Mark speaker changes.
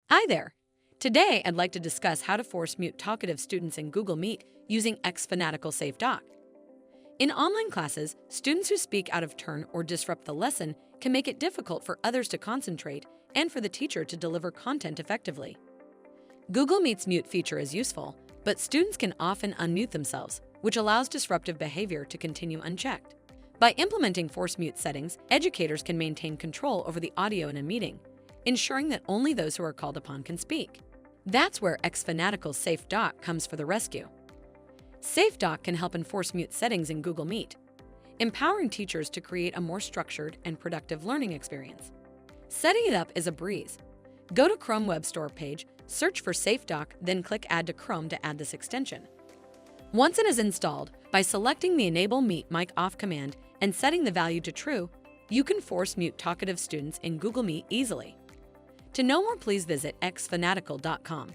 Speaker 1: Hi there! Today, I'd like to discuss how to force mute talkative students in Google Meet using xFanatical Safe Doc. In online classes, students who speak out of turn or disrupt the lesson can make it difficult for others to concentrate and for the teacher to deliver content effectively. Google Meet's mute feature is useful, but students can often unmute themselves, which allows disruptive behavior to continue unchecked. By implementing force mute settings, educators can maintain control over the audio in a meeting, ensuring that only those who are called upon can speak. That's where xFanatical's Safe Doc comes for the rescue. Safe Doc can help enforce mute settings in Google Meet, empowering teachers to create a more structured and productive learning experience. Setting it up is a breeze. Go to Chrome Web Store page, search for Safe Doc, then click Add to Chrome to add this extension. Once it is installed, by selecting the Enable Meet Mic Off command and setting the value to True, you can force mute talkative students in Google Meet easily. To know more, please visit xfanatical.com.